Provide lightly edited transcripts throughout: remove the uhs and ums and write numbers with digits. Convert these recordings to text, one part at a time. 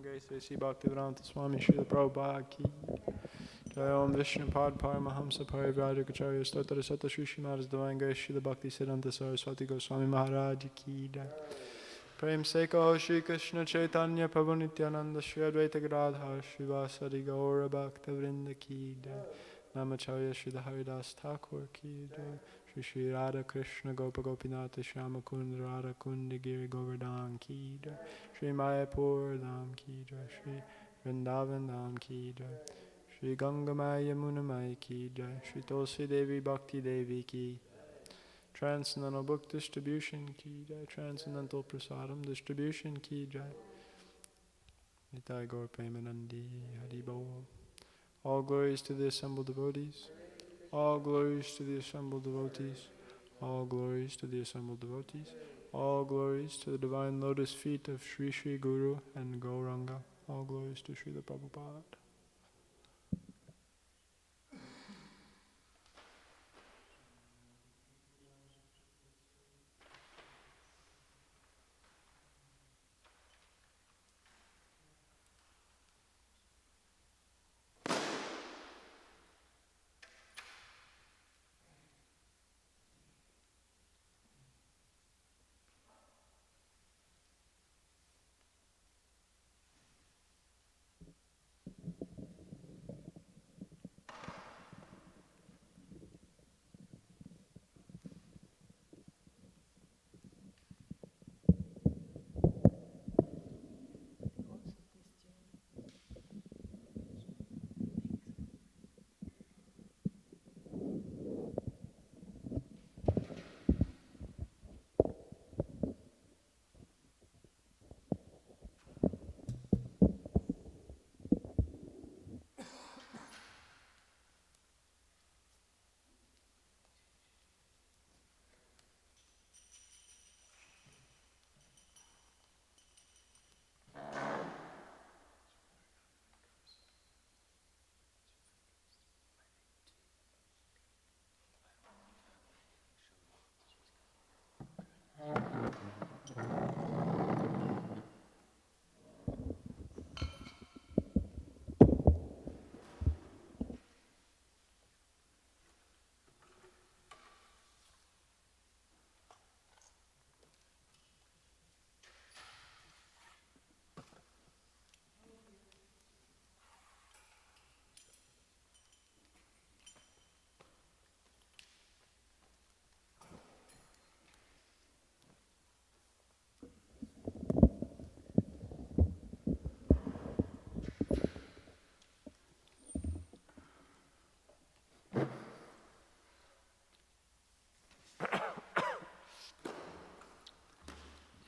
Sri Bhaktivedanta Swami Srila Prabhupada ki Jai Om Vishnu Pad Paramahamsa Parivrajacharya Stotra Sata Shri Srimad Devanga Srila Bhakti Siddhanta Saraswati Goswami Maharaj ki Jai Prem Seko Shri Krishna Chaitanya Prabhu Nityananda Shri Advaita Gadadhar Shri Vasari Gaura Bhakta Vrinda ki Jai Namacharya Shri Haridas Thakur ki Jai Shri Shri Radha Krishna Gopa Gopinata Shama Kund Radha Kundi Giri Govardhan ki Jai Shri Mayapur Dham ki Jai Shri Vrindavan Dham ki Jai Shri Ganga Maya Muna Maya ki Jai Shri Tulsi Devi Bhakti Devi ki Transcendental Book Distribution ki Jai Transcendental Prasadam Distribution ki Jai Nitai Gaur Premanandi Hari Bol. All glories to the assembled devotees. All glories to the assembled devotees. All glories to the assembled devotees. All glories to the divine lotus feet of Sri Sri Guru and Gauranga. All glories to Srila Prabhupada.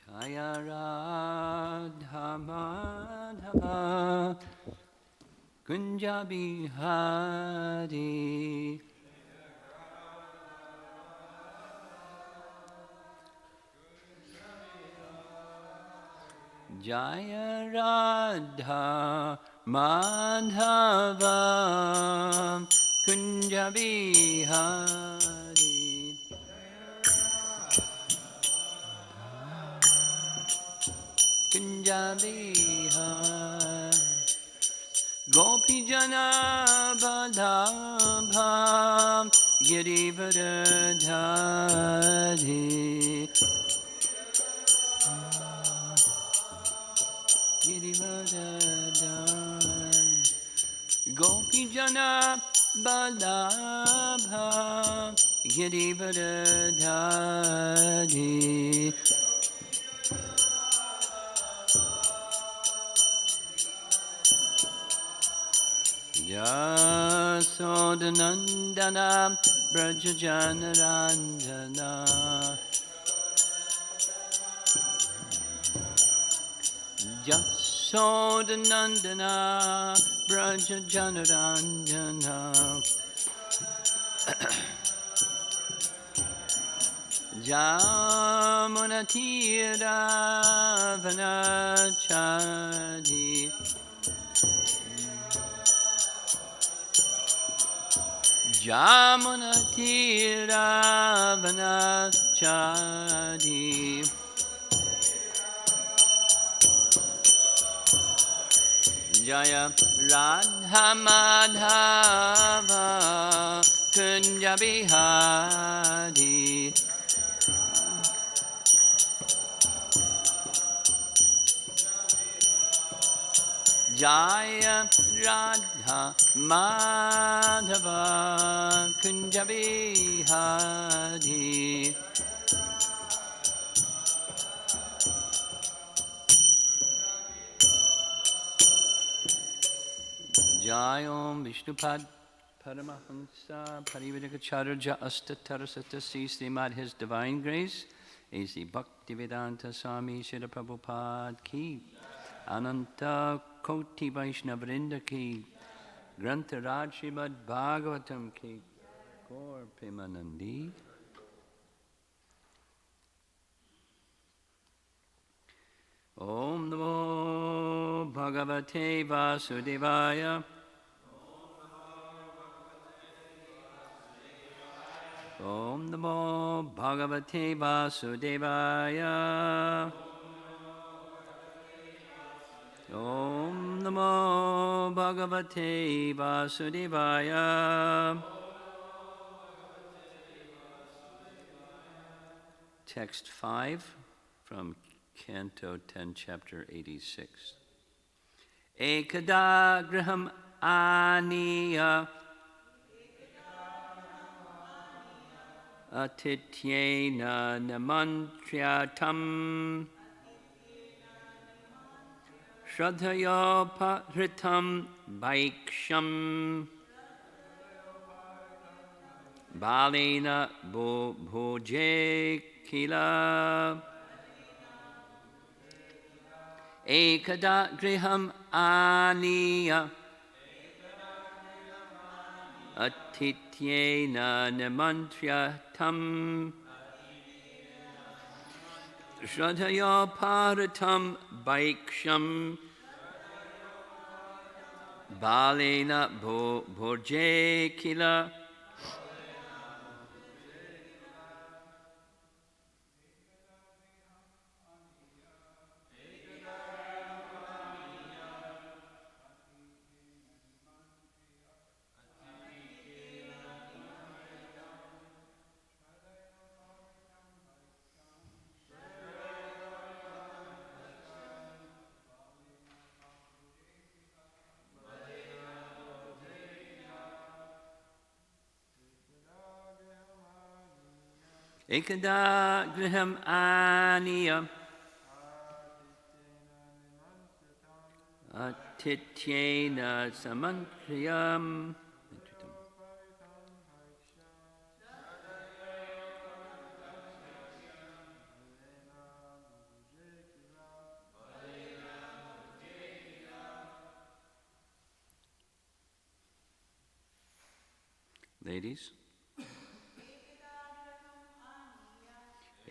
Jaya Radha Madhava Kunja Bihari Jaya Radha Madhava Kunja Bihari Kunja Bihari Gopi Jana Badabha Girivardhari Girivardhari Gopi Jana Badabha Girivardhari Yasodanandana Brajajanarandana Yasodanandana Brajajanarandana Jamunatira Vanachadi Jamunatira Vanachadi Jaya Radha Madhava Kunja Bihari Jaya Radha Madhava Kunja Bihari Jayom Vishnupad Paramahamsa Parividikacharya Astatarasatasi Srimad His Divine Grace A.C. Bhaktivedanta Swami Srila Prabhupada Ki Ananta Koti Vaishnavrinda Ki Grantaraj Srimad Bhagavatam Ki Gaur Premanandi Om Namo Bhagavate Vasudevaya Om Namo Bhagavate Vasudevaya Om Namo Bhagavate Vasudevaya Text 5 from Canto 10, Chapter 86. Ekada griham aniya Atityena namantriyatam Shraddhayophritam Bhaiksham Balena bhoje kila Ekada griham aniya Atityena namantriyatam Shraddhayophritam Bhaiksham Balena bhoje kila Ekada griham aniya Atityena samantriyam Ladies.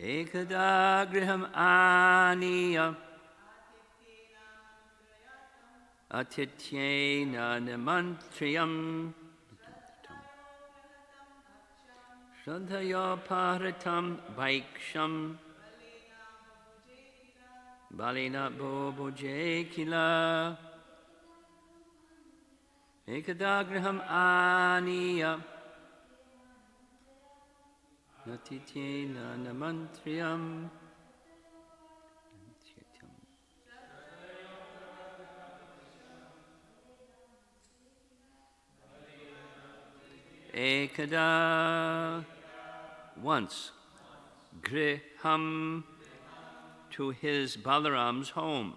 Ekada griham aniya Atityena namantriyam Shraddhayophritam Bhaiksham Balena bhoje kila Ekada griham aniya Atityena namantriyam Ekada once griham to his Balaram's home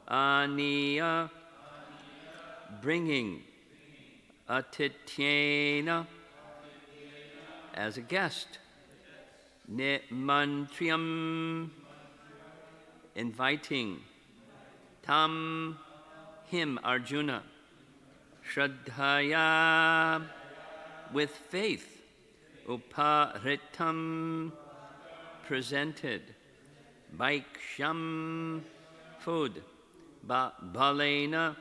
Aniya bringing Atityena as a guest Nimantriyam inviting Tam him Arjuna Shraddhaya with faith Uparitam presented Bhaiksham food Balena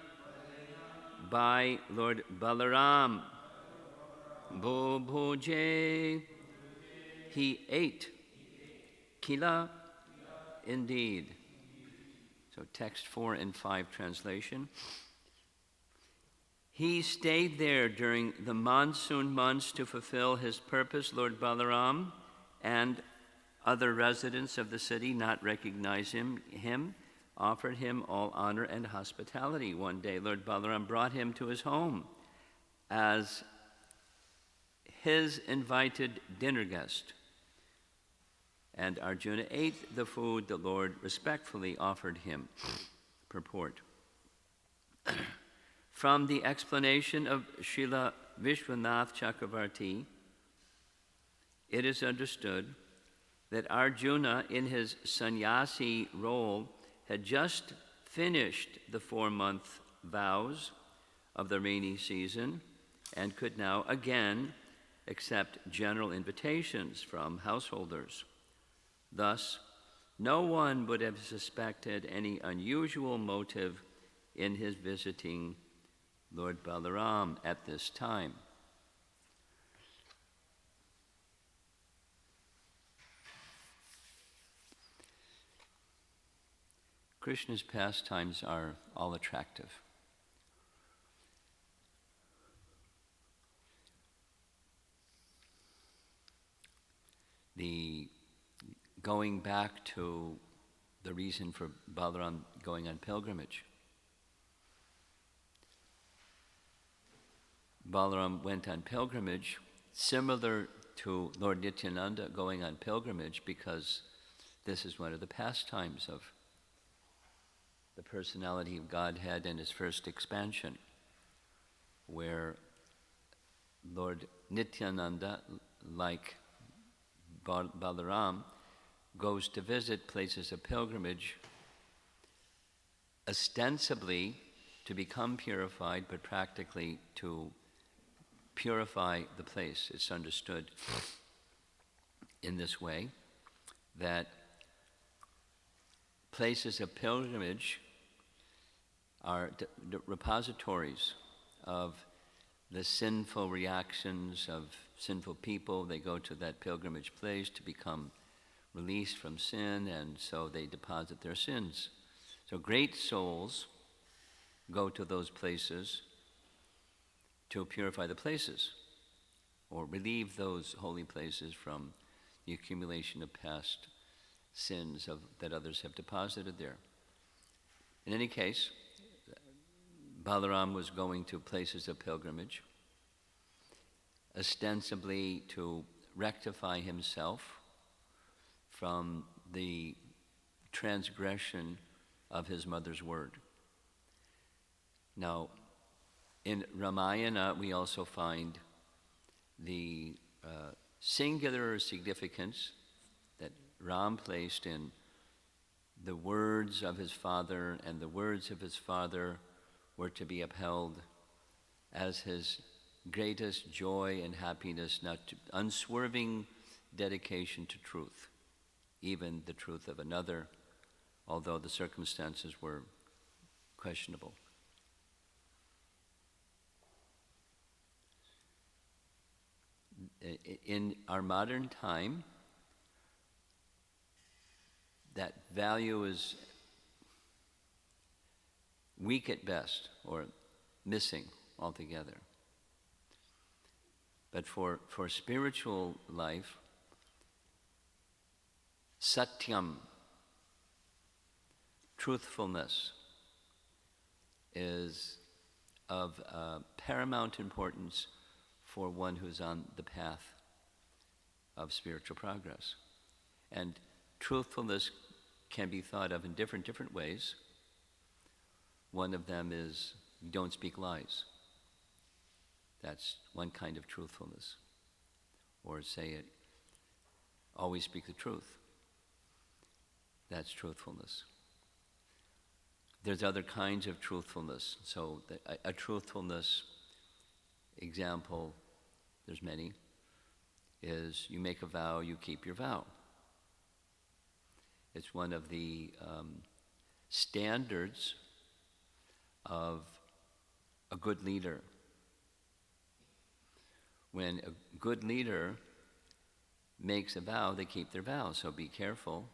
by Lord Balaram Bhoje he ate Kila indeed So text 4 and 5 translation. He stayed there during the monsoon months to fulfill his purpose. Lord Balaram and other residents of the city, not recognizing him, offered him all honor and hospitality. One day, Lord Balaram brought him to his home as his invited dinner guest. And Arjuna ate the food the Lord respectfully offered him. Purport. From the explanation of Srila Vishwanath Chakravarti, it is understood that Arjuna, in his sannyasi role, had just finished the 4-month vows of the rainy season and could now again accept general invitations from householders. Thus, no one would have suspected any unusual motive in his visiting Lord Balaram at this time. Krishna's pastimes are all attractive. Going back to the reason for Balaram going on pilgrimage. Balaram went on pilgrimage similar to Lord Nityananda going on pilgrimage because this is one of the pastimes of the personality of Godhead and his first expansion, where Lord Nityananda, like Balaram, goes to visit places of pilgrimage ostensibly to become purified, but practically to purify the place. It's understood in this way that places of pilgrimage are the repositories of the sinful reactions of sinful people. They go to that pilgrimage place to become released from sin, and so they deposit their sins. So great souls go to those places to purify the places, or relieve those holy places from the accumulation of past sins that others have deposited there. In any case, Balaram was going to places of pilgrimage, ostensibly to rectify himself from the transgression of his mother's word. Now, in Ramayana, we also find the singular significance that Ram placed in the words of his father, and the words of his father were to be upheld as his greatest joy and happiness, unswerving dedication to truth, even the truth of another, although the circumstances were questionable. In our modern time, that value is weak at best, or missing altogether. But for spiritual life, satyam, truthfulness, is of paramount importance for one who's on the path of spiritual progress. And truthfulness can be thought of in different ways. One of them is you don't speak lies. That's one kind of truthfulness. Or say it, always speak the truth. That's truthfulness. There's other kinds of truthfulness. So a truthfulness example, there's many, is you make a vow, you keep your vow. It's one of the standards of a good leader. When a good leader makes a vow, they keep their vow. So be careful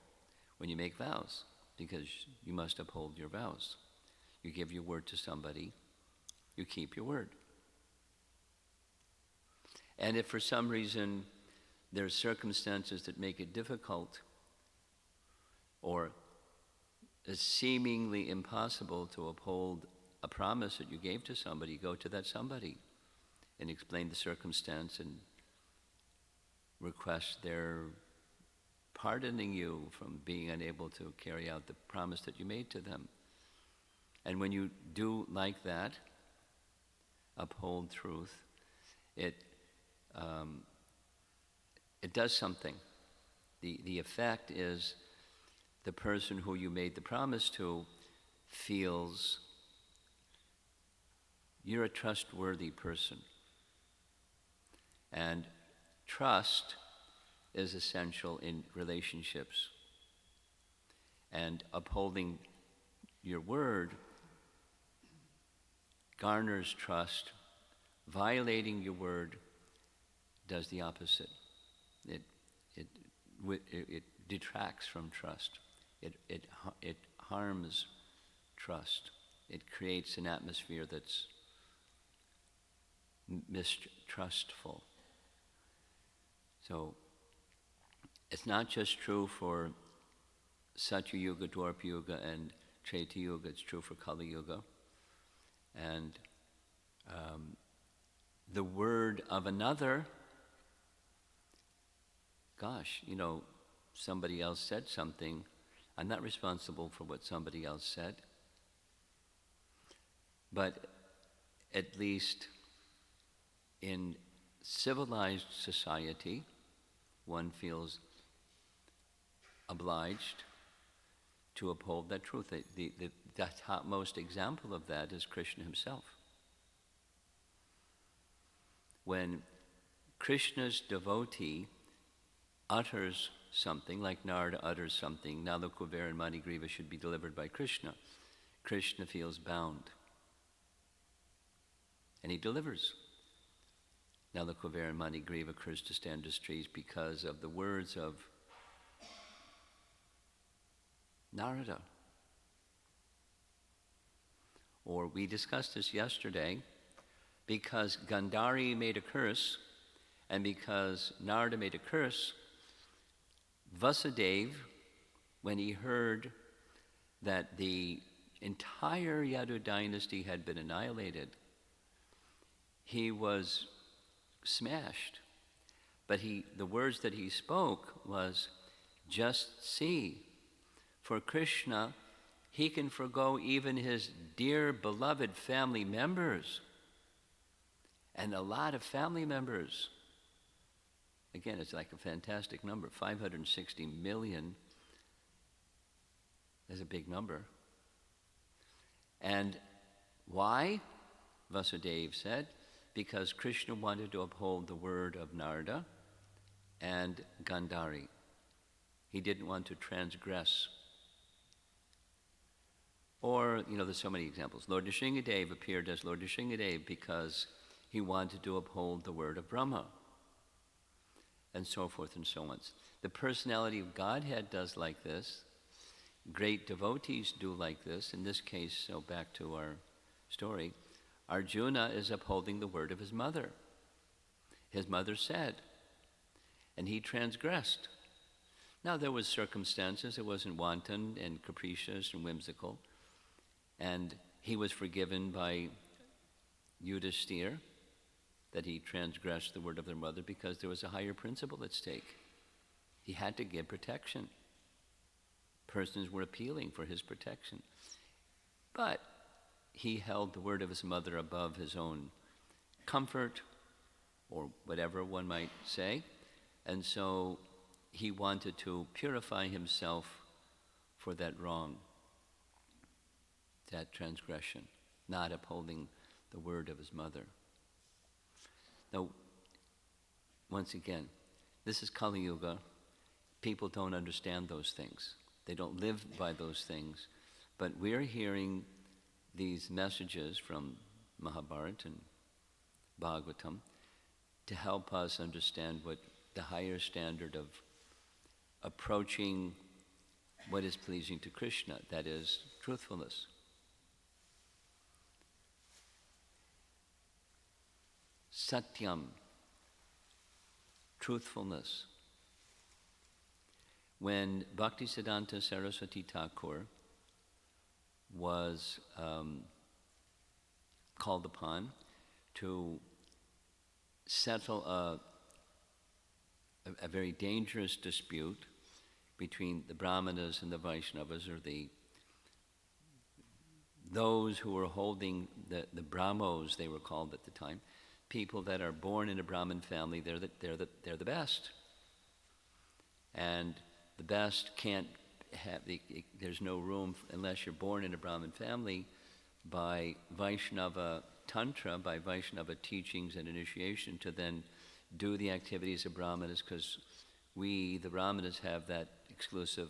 when you make vows. because you must uphold your vows. You give your word to somebody, you keep your word. And if for some reason there are circumstances that make it difficult or it's seemingly impossible to uphold a promise that you gave to somebody, go to that somebody and explain the circumstance and request their pardoning you from being unable to carry out the promise that you made to them. And when you do like that, uphold truth, it does something. The effect is the person who you made the promise to feels you're a trustworthy person. And trust is essential in relationships. And upholding your word garners trust. Violating your word does the opposite. It detracts from trust. It harms trust. It creates an atmosphere that's mistrustful. So it's not just true for Satya Yuga, Dwapara Yuga, and Treta Yuga. It's true for Kali Yuga. And the word of another, gosh, somebody else said something. I'm not responsible for what somebody else said. But at least in civilized society, one feels obliged to uphold that truth. The topmost example of that is Krishna himself. When Krishna's devotee utters something, like Narada utters something, Nala, Kuvera, and Manigriva should be delivered by Krishna, Krishna feels bound. And he delivers. Nala, Kuvera, and Manigriva curse to stand as trees because of the words of Narada. Or we discussed this yesterday, because Gandhari made a curse, and because Narada made a curse, Vasudeva, when he heard that the entire Yadu dynasty had been annihilated, he was smashed. But the words that he spoke was, just see, for Krishna, he can forgo even his dear beloved family members. And a lot of family members. Again, it's like a fantastic number. 560 million is a big number. And why? Vasudeva said, because Krishna wanted to uphold the word of Narada and Gandhari. He didn't want to transgress. Or, there's so many examples. Lord Nrsingadeva appeared as Lord Nrsingadeva because he wanted to uphold the word of Brahma, and so forth and so on. The personality of Godhead does like this. Great devotees do like this. In this case, so back to our story, Arjuna is upholding the word of his mother. His mother said, and he transgressed. Now, there was circumstances. It wasn't wanton and capricious and whimsical. And he was forgiven by Yudhishthira, that he transgressed the word of their mother because there was a higher principle at stake. He had to give protection. Persons were appealing for his protection. But he held the word of his mother above his own comfort, or whatever one might say. And so he wanted to purify himself for that wrong, that transgression, not upholding the word of his mother. Now, once again, this is Kali Yuga. People don't understand those things. They don't live by those things. But we're hearing these messages from Mahabharata and Bhagavatam to help us understand what the higher standard of approaching what is pleasing to Krishna, that is truthfulness. Satyam, truthfulness. When Bhaktisiddhanta Saraswati Thakur was called upon to settle a very dangerous dispute between the Brahmanas and the Vaishnavas, or those who were holding the Brahmos, they were called at the time, people that are born in a Brahmin family, they're the best. And the best can't have, there's no room unless you're born in a Brahmin family by Vaishnava Tantra, by Vaishnava teachings and initiation, to then do the activities of Brahmanas, because we, the Brahmanas, have that exclusive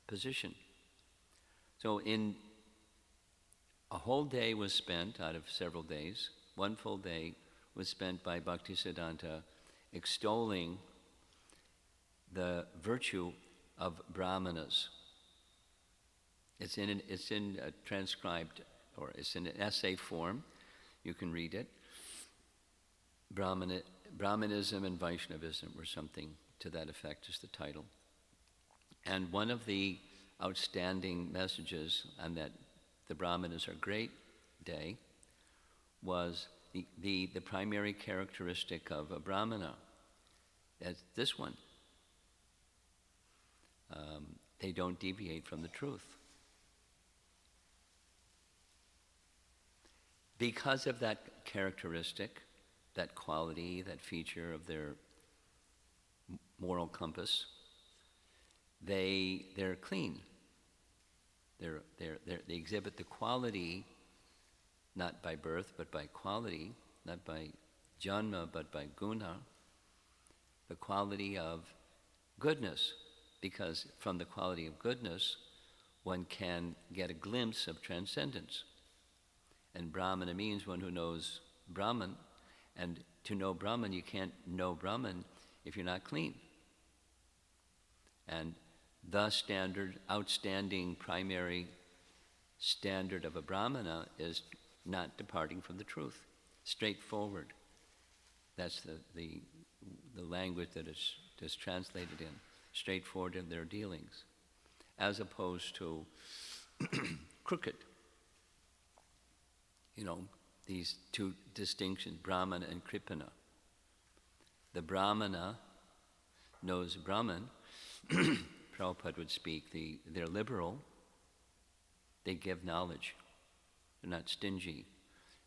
position. So a whole day was spent out of several days, one full day was spent by Bhaktisiddhanta extolling the virtue of Brahmanas. It's in a transcribed, or it's in an essay form. You can read it. Brahmanism and Vaishnavism, or something to that effect, is the title. And one of the outstanding messages on that the Brahmanas are great day was the primary characteristic of a Brahmana. That's this one. They don't deviate from the truth. Because of that characteristic, that quality, that feature of their moral compass, they're clean. They exhibit the quality, not by birth, but by quality, not by janma, but by guna, the quality of goodness, because from the quality of goodness, one can get a glimpse of transcendence. And Brahmana means one who knows Brahman, and to know Brahman, you can't know Brahman if you're not clean. And the outstanding primary standard of a Brahmana is not departing from the truth, straightforward. That's the language that is translated in, straightforward in their dealings, as opposed to crooked. These two distinctions, Brahmana and Kripana. The Brahmana knows Brahman. Prabhupada would speak, they're liberal, they give knowledge, they're not stingy.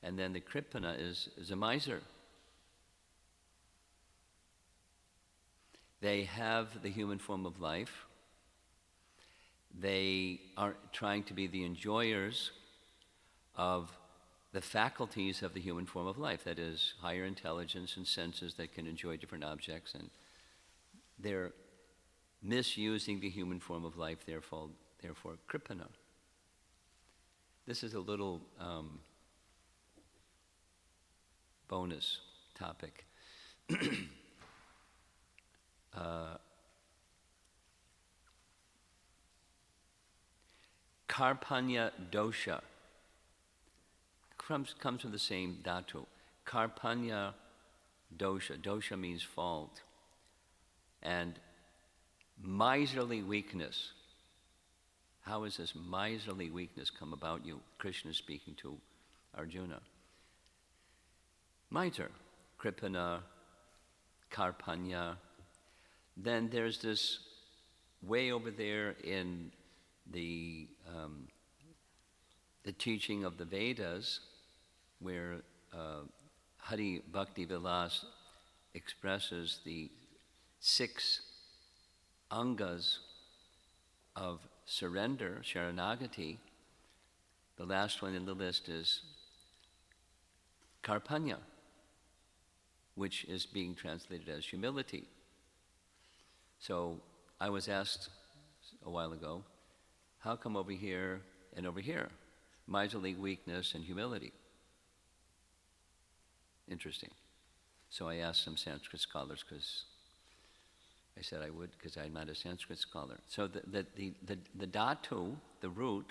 And then the Kripana is a miser. They have the human form of life. They are trying to be the enjoyers of the faculties of the human form of life, that is, higher intelligence and senses that can enjoy different objects, and they're misusing the human form of life, therefore Kripana. This is a little bonus topic. Karpanya dosha comes from the same dhatu. Karpanya dosha. Dosha means fault. And miserly weakness. How has this miserly weakness come about you? Krishna is speaking to Arjuna. Miser, Kripana, Karpanya. Then there's this way over there in the teaching of the Vedas, where Hari Bhakti Vilas expresses the 6 angas of surrender, sharanagati. The last one in the list is Karpanya, which is being translated as humility. So I was asked a while ago, how come over here and over here? Miserly weakness and humility. Interesting. So I asked some Sanskrit scholars, because I said I would because I'm not a Sanskrit scholar. So the dhatu, the root,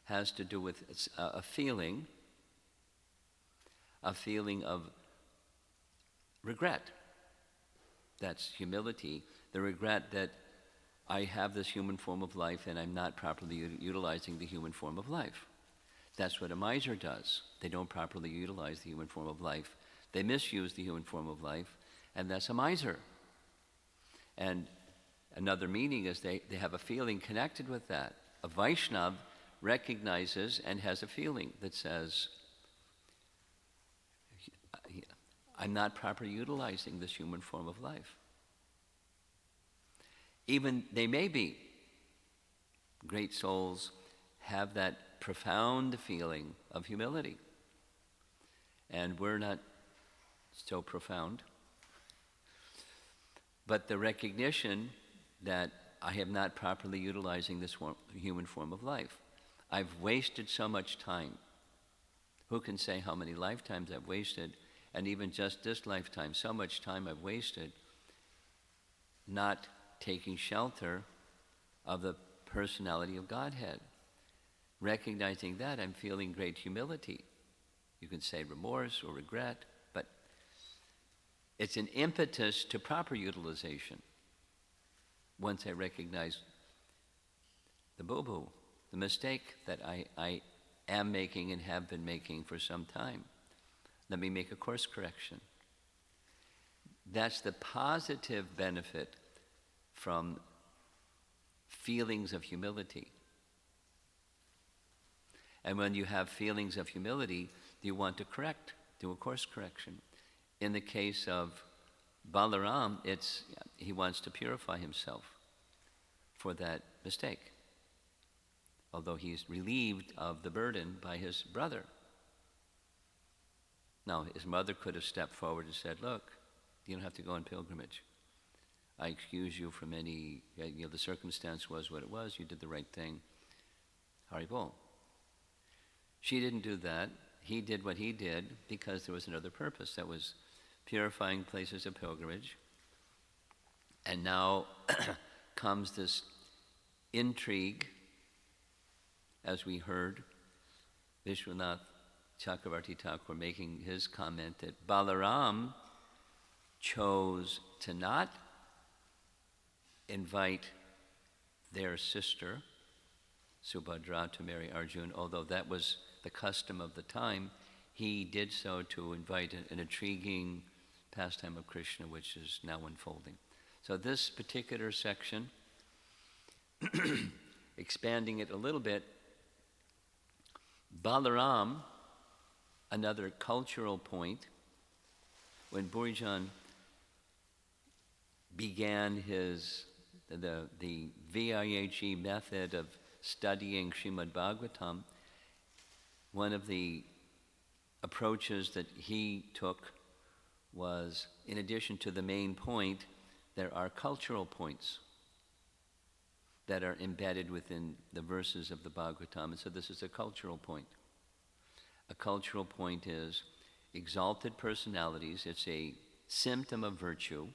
has to do with a feeling of regret. That's humility. The regret that I have this human form of life and I'm not properly utilizing the human form of life. That's what a miser does. They don't properly utilize the human form of life. They misuse the human form of life, and that's a miser. And another meaning is they have a feeling connected with that. A Vaishnav recognizes and has a feeling that says, I'm not properly utilizing this human form of life. Even they may be great souls, have that profound feeling of humility. And we're not so profound. But the recognition that I am not properly utilizing this human form of life. I've wasted so much time. Who can say how many lifetimes I've wasted? And even just this lifetime, so much time I've wasted not taking shelter of the personality of Godhead. Recognizing that, I'm feeling great humility. You can say remorse or regret, but it's an impetus to proper utilization. Once I recognize the boo-boo, the mistake that I am making and have been making for some time, let me make a course correction. That's the positive benefit from feelings of humility. And when you have feelings of humility, you want to correct, do a course correction. In the case of Balaram, he wants to purify himself for that mistake, although he's relieved of the burden by his brother. Now, his mother could have stepped forward and said, look, you don't have to go on pilgrimage. I excuse you from any, the circumstance was what it was, you did the right thing. Haribol. She didn't do that. He did what he did because there was another purpose, that was purifying places of pilgrimage. And now comes this intrigue, as we heard Vishwanath Chakravarti Thakur making his comment that Balaram chose to not invite their sister, Subhadra, to marry Arjuna, although that was the custom of the time. He did so to invite an intriguing pastime of Krishna, which is now unfolding. So this particular section, expanding it a little bit, Balaram, another cultural point, when Burijan began the VIHE method of studying Srimad Bhagavatam, one of the approaches that he took was, in addition to the main point, there are cultural points that are embedded within the verses of the Bhagavatam. And so this is a cultural point. A cultural point is exalted personalities. It's a symptom of virtue.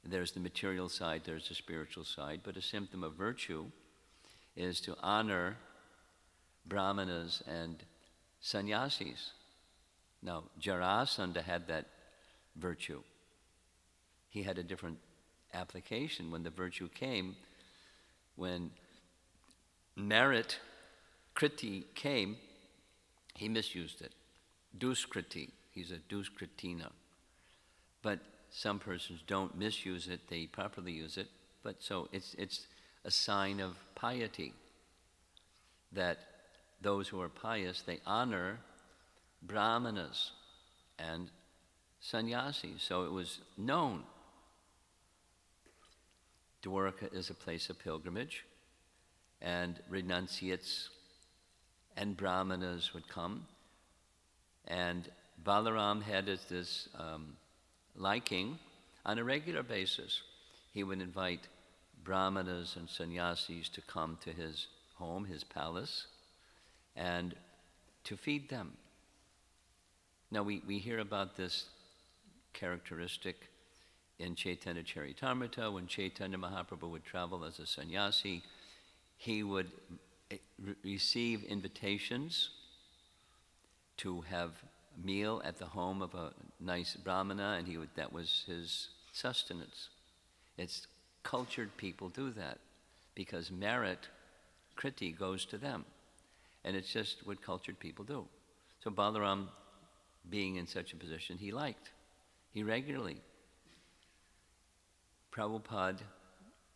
There's the material side, there's the spiritual side, but a symptom of virtue is to honor brahmanas and sannyasis. Now, Jarasandha had that virtue. He had a different application when the virtue came. When merit, kriti, came, he misused it. Duskriti, he's a duskritina. But some persons don't misuse it, they properly use it. But so it's a sign of piety that those who are pious, they honor brahmanas and sannyasis. So it was known. Dwarka is a place of pilgrimage, and renunciates and brahmanas would come. And Balaram had this liking on a regular basis. He would invite brahmanas and sannyasis to come to his home, his palace, and to feed them. Now we hear about this characteristic in Chaitanya Charitamrita, when Chaitanya Mahaprabhu would travel as a sannyasi, he would receive invitations to have a meal at the home of a nice brahmana, and that was his sustenance. It's cultured people do that because merit, kriti, goes to them. And it's just what cultured people do. So Balaram, being in such a position, he regularly. Prabhupada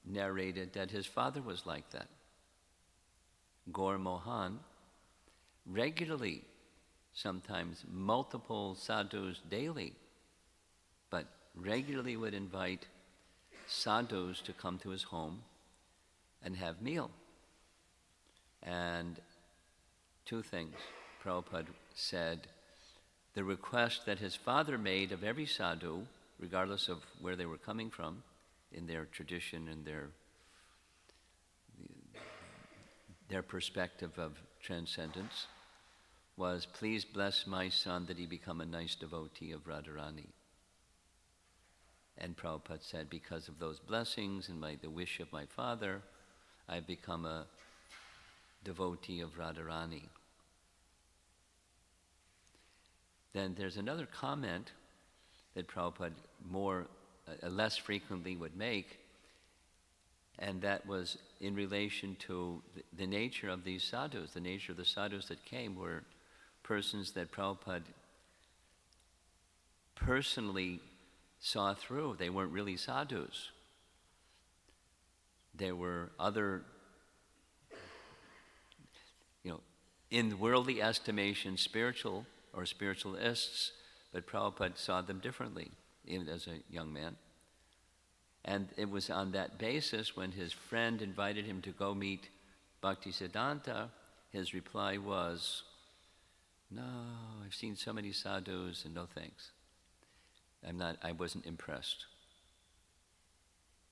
narrated that his father was like that. Gaur Mohan regularly, sometimes multiple sadhus daily, but regularly would invite sadhus to come to his home and have meal. And two things. Prabhupada said, the request that his father made of every sadhu, regardless of where they were coming from, in their tradition and their perspective of transcendence, was, please bless my son that he become a nice devotee of Radharani. And Prabhupada said, because of those blessings and the wish of my father, I've become a devotee of Radharani. Then there's another comment that Prabhupada less frequently would make, and that was in relation to the nature of these sadhus. The nature of the sadhus that came were persons that Prabhupada personally saw through. They weren't really sadhus. There were other, in worldly estimation, spiritual or spiritualists, but Prabhupada saw them differently, even as a young man. And it was on that basis when his friend invited him to go meet Bhaktisiddhanta, his reply was, no, I've seen so many sadhus and no thanks. I wasn't impressed.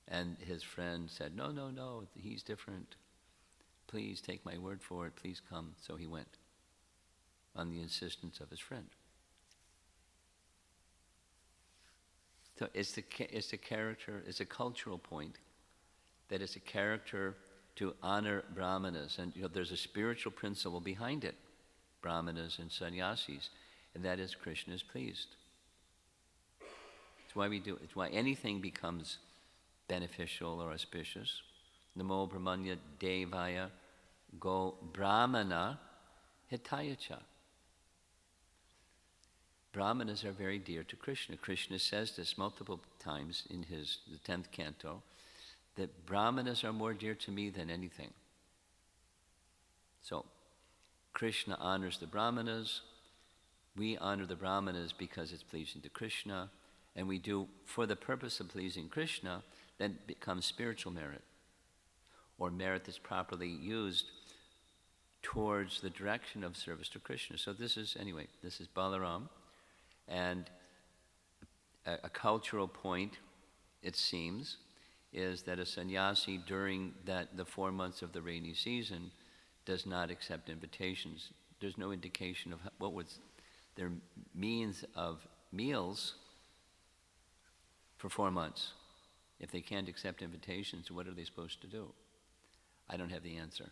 And his friend said, no, he's different. Please take my word for it, please come. So he went, on the insistence of his friend. So it's a character, it's a cultural point, that it's a character to honor brahmanas. And there's a spiritual principle behind it, brahmanas and sannyasis, and that is Krishna is pleased. It's why we do it. It's why anything becomes beneficial or auspicious. Namo Brahmanya Devaya Go Brahmana Hitayacha. Brahmanas are very dear to Krishna. Krishna says this multiple times in the 10th canto, that Brahmanas are more dear to me than anything. So, Krishna honors the Brahmanas. We honor the Brahmanas because it's pleasing to Krishna, and we do for the purpose of pleasing Krishna, then becomes spiritual merit, or merit that's properly used towards the direction of service to Krishna. So this is Balaram, and a cultural point, it seems, is that a sannyasi during the 4 months of the rainy season does not accept invitations. There's no indication of what was their means of meals for 4 months. If they can't accept invitations, what are they supposed to do? I don't have the answer.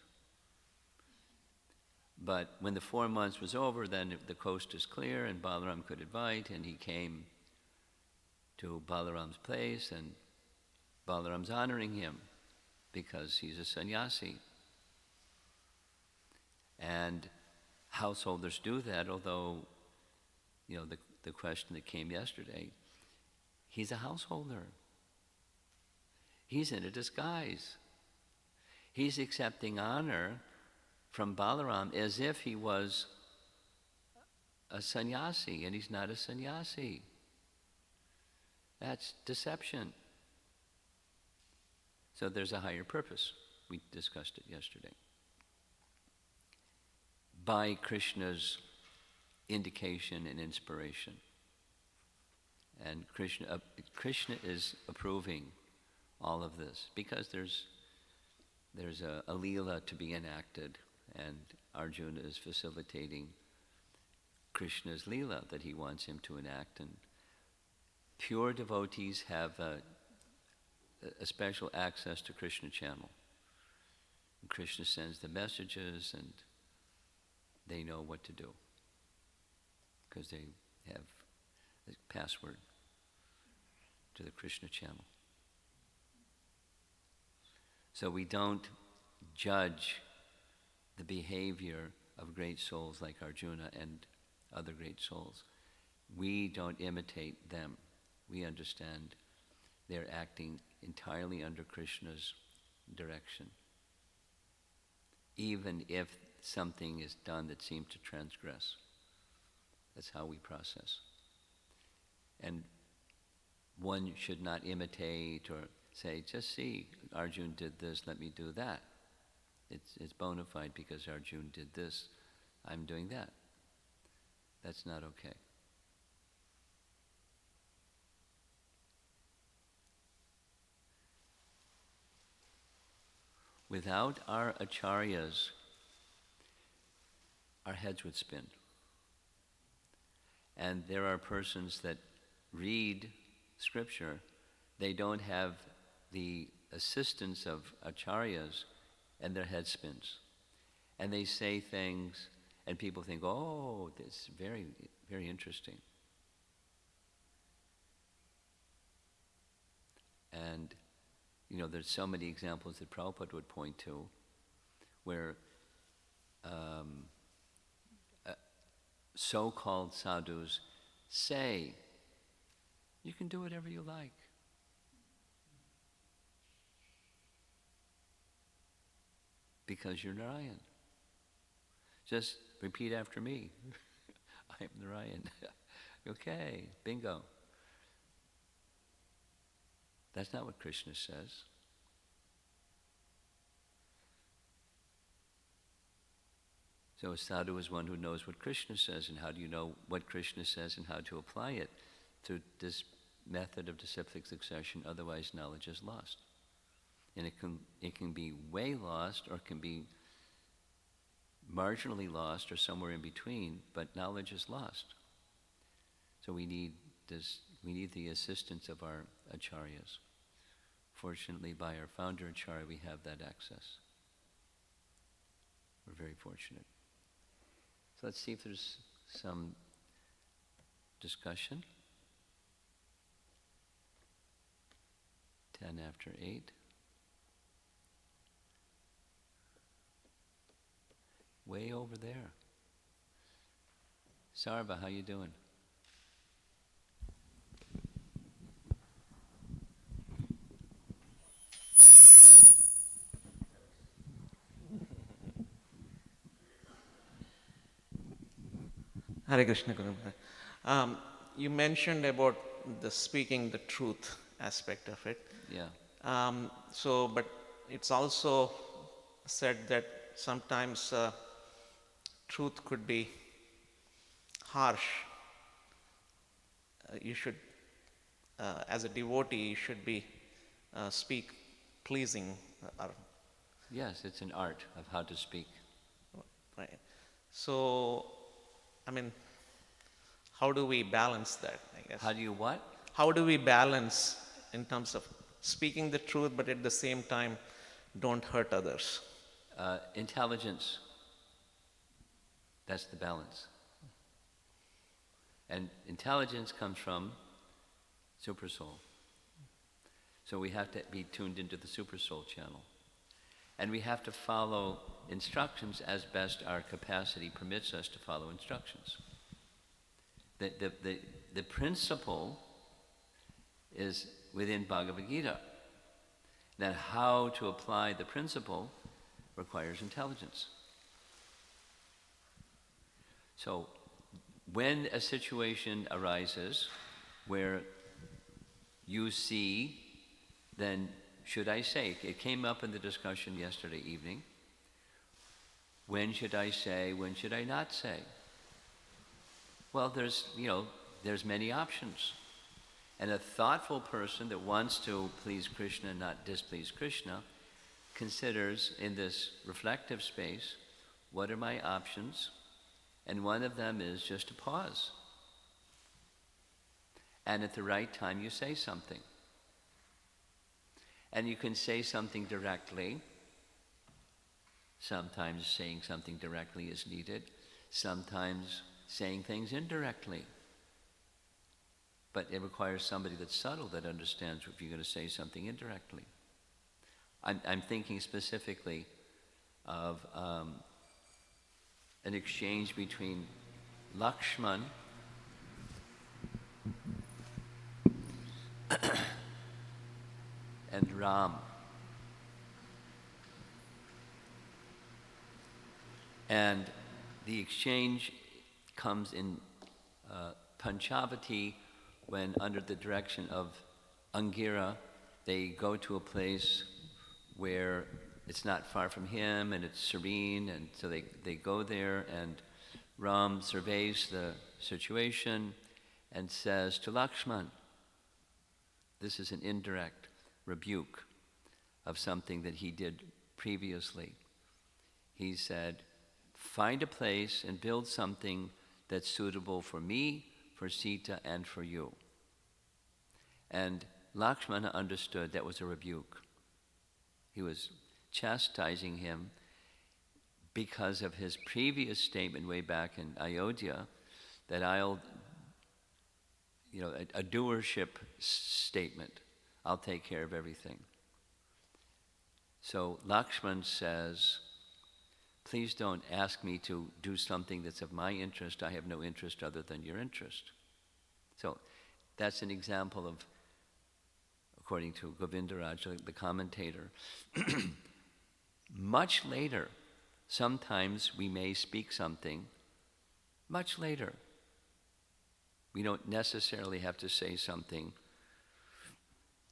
But when the 4 months was over, then the coast is clear and Balaram could invite, and he came to Balaram's place, and Balaram's honoring him because he's a sannyasi. And householders do that, although, the question that came yesterday, he's a householder. He's in a disguise. He's accepting honor from Balaram as if he was a sannyasi, and he's not a sannyasi. That's deception. So there's a higher purpose. We discussed it yesterday. By Krishna's indication and inspiration. And Krishna is approving all of this because there's a Leela to be enacted, and Arjuna is facilitating Krishna's Leela that he wants him to enact. And pure devotees have a special access to Krishna channel. And Krishna sends the messages and they know what to do because they have a password to the Krishna channel. So we don't judge the behavior of great souls like Arjuna and other great souls. We don't imitate them. We understand they're acting entirely under Krishna's direction, even if something is done that seems to transgress. That's how we process. And one should not imitate or say, just see, Arjuna did this, let me do that. It's bona fide because Arjuna did this, I'm doing that. That's not okay. Without our acharyas, our heads would spin. And there are persons that read scripture, they don't have the assistance of acharyas, and their head spins. And they say things, and people think, oh, that's very, very interesting. And, you know, there's so many examples that Prabhupada would point to where so-called sadhus say, you can do whatever you like. Because you're Narayan. Just repeat after me. I am Narayan. Okay, bingo. That's not what Krishna says. So a sadhu is one who knows what Krishna says, and how do you know what Krishna says and how to apply it? Through this method of disciplic succession, otherwise knowledge is lost. And it can be way lost, or it can be marginally lost, or somewhere in between, but knowledge is lost. So we need the assistance of our acharyas. Fortunately, by our founder acharya, we have that access. We're very fortunate. So let's see if there's some discussion. 10 after 8. Way over there. Sarva, how you doing? Hare Krishna Guru. You mentioned about the speaking the truth aspect of it. Yeah. But it's also said that sometimes truth could be harsh. You should, as a devotee, you should be speak pleasing. Yes, it's an art of how to speak. Right. So, I mean, how do we balance that, I guess? How do you what? How do we balance in terms of speaking the truth, but at the same time, don't hurt others? Intelligence. That's the balance. And intelligence comes from Supersoul. So we have to be tuned into the Supersoul channel. And we have to follow instructions as best our capacity permits us to follow instructions. The principle is within Bhagavad Gita. That how to apply the principle requires intelligence. So when a situation arises where you see, then should I say, it came up in the discussion yesterday evening, when should I say, when should I not say? Well, there's many options. And a thoughtful person that wants to please Krishna and not displease Krishna considers in this reflective space, what are my options? And one of them is just to pause. And at the right time, you say something. And you can say something directly. Sometimes saying something directly is needed. Sometimes saying things indirectly. But it requires somebody that's subtle, that understands if you're going to say something indirectly. I'm thinking specifically of an exchange between Lakshman and Ram. And the exchange comes in Panchavati when, under the direction of Angira, they go to a place where it's not far from him and it's serene, and so they go there, and Ram surveys the situation and says to Lakshman, this is an indirect rebuke of something that he did previously. He said, find a place and build something that's suitable for me, for Sita, and for you. And Lakshmana understood that was a rebuke. He was chastising him because of his previous statement way back in Ayodhya that a doership statement, I'll take care of everything. So Lakshman says, please don't ask me to do something that's of my interest. I have no interest other than your interest. So that's an example of, according to Govindaraj, the commentator, much later, sometimes we may speak something much later. We don't necessarily have to say something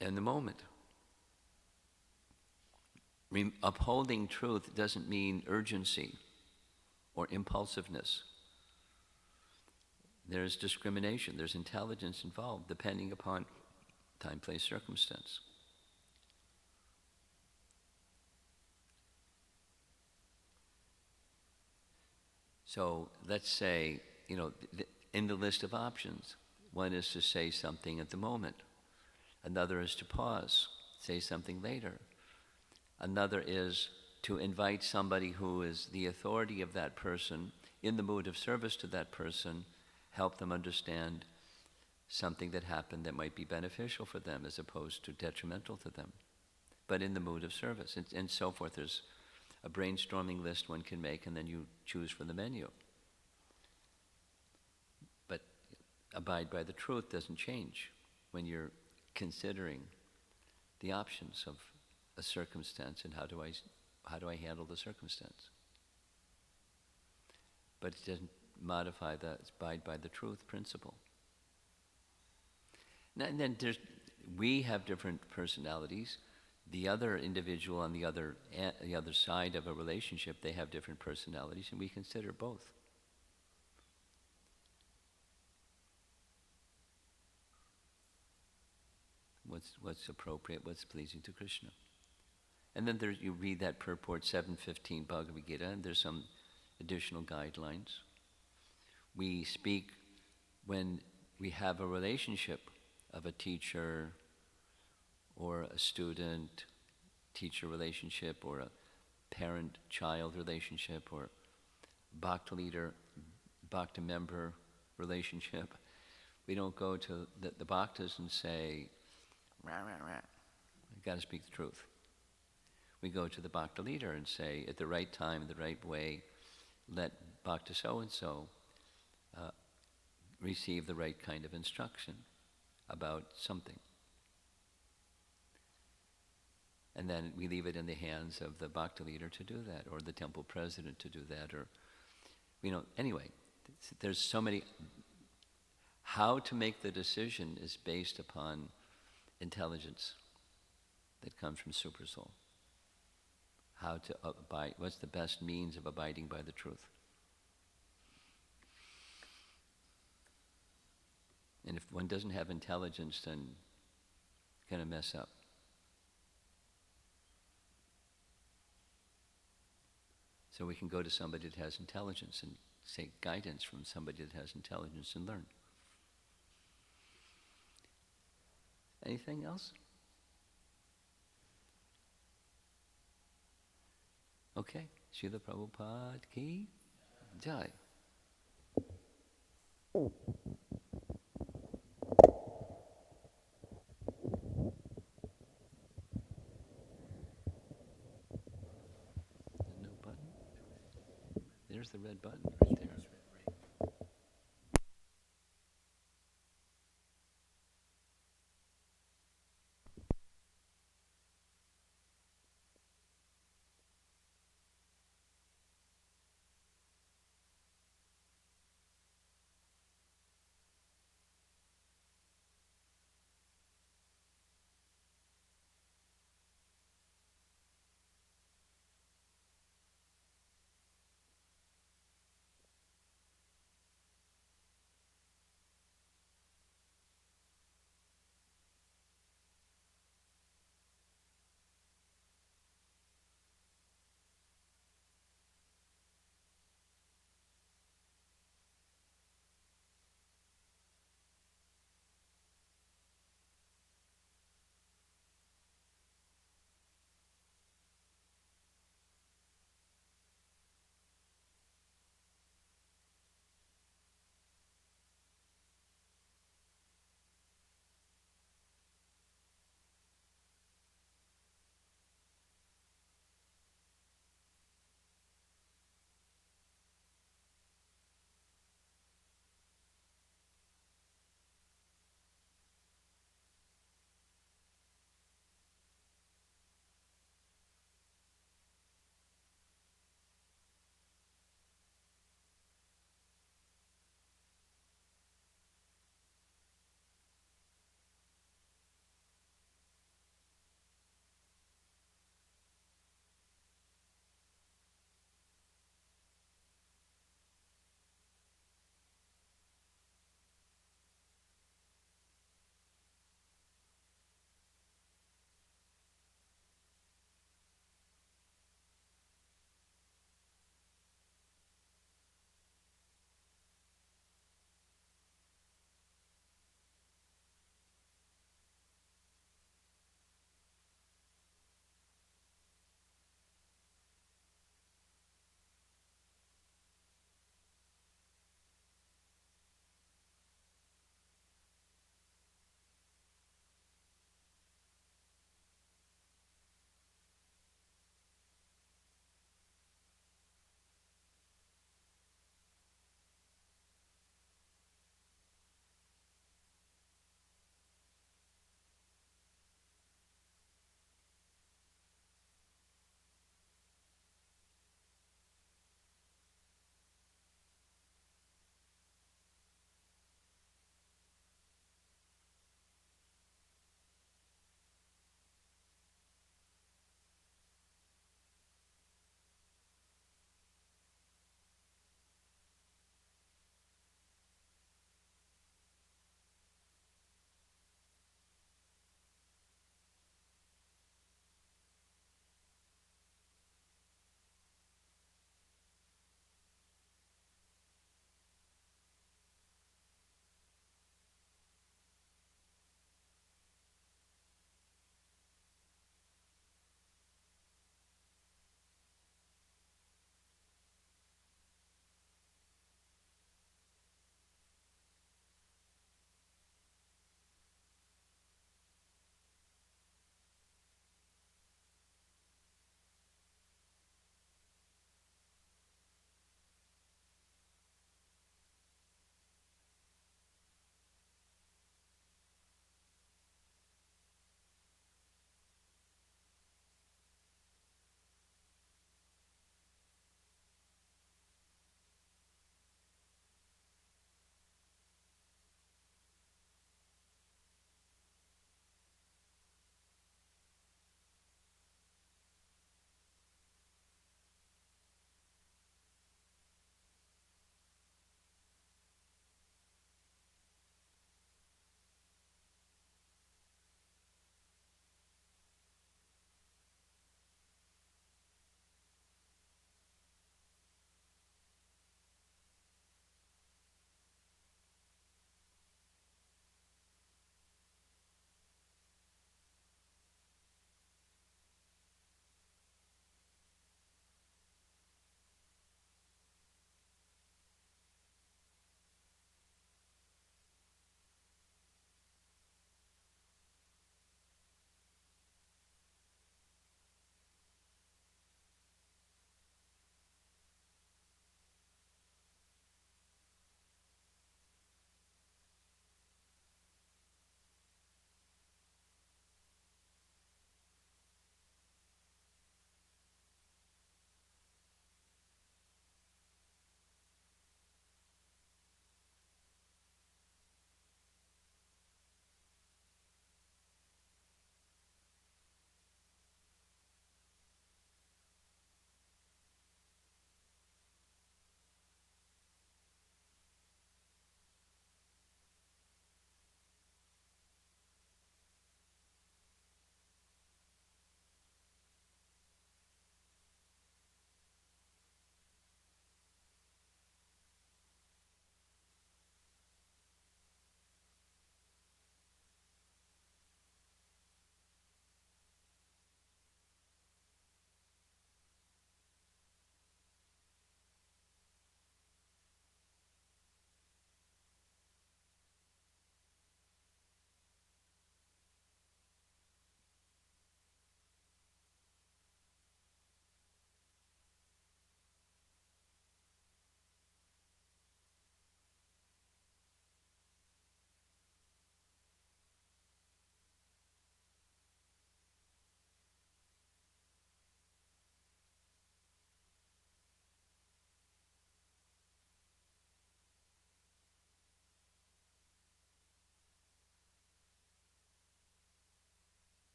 in the moment. Upholding truth doesn't mean urgency or impulsiveness. There's discrimination, there's intelligence involved, depending upon time, place, circumstance. So let's say, in the list of options, one is to say something at the moment. Another is to pause, say something later. Another is to invite somebody who is the authority of that person, in the mood of service to that person, help them understand something that happened that might be beneficial for them as opposed to detrimental to them, but in the mood of service, and so forth. There's a brainstorming list one can make, and then you choose from the menu. But abide by the truth doesn't change when you're considering the options of a circumstance and how do I handle the circumstance. But it doesn't modify the abide by the truth principle. And then we have different personalities. The other individual on the other side of a relationship, they have different personalities, and we consider both. What's appropriate, what's pleasing to Krishna. And then you read that purport 7:15 Bhagavad Gita, and there's some additional guidelines. We speak when we have a relationship of a teacher or a student-teacher relationship, or a parent-child relationship, or bhakti leader, bhakti member relationship. We don't go to the bhaktas and say, rah, rah, rah. You've got to speak the truth. We go to the bhakti leader and say, at the right time, the right way, let bhakta so-and-so receive the right kind of instruction about something. And then we leave it in the hands of the bhakti leader to do that, or the temple president to do that, or, anyway, there's so many. How to make the decision is based upon intelligence that comes from Supersoul. How to abide, what's the best means of abiding by the truth? And if one doesn't have intelligence, then it's going to mess up. So we can go to somebody that has intelligence and take guidance from somebody that has intelligence and learn. Anything else? Okay. Srila Prabhupada ki jai. No button? There's the red button.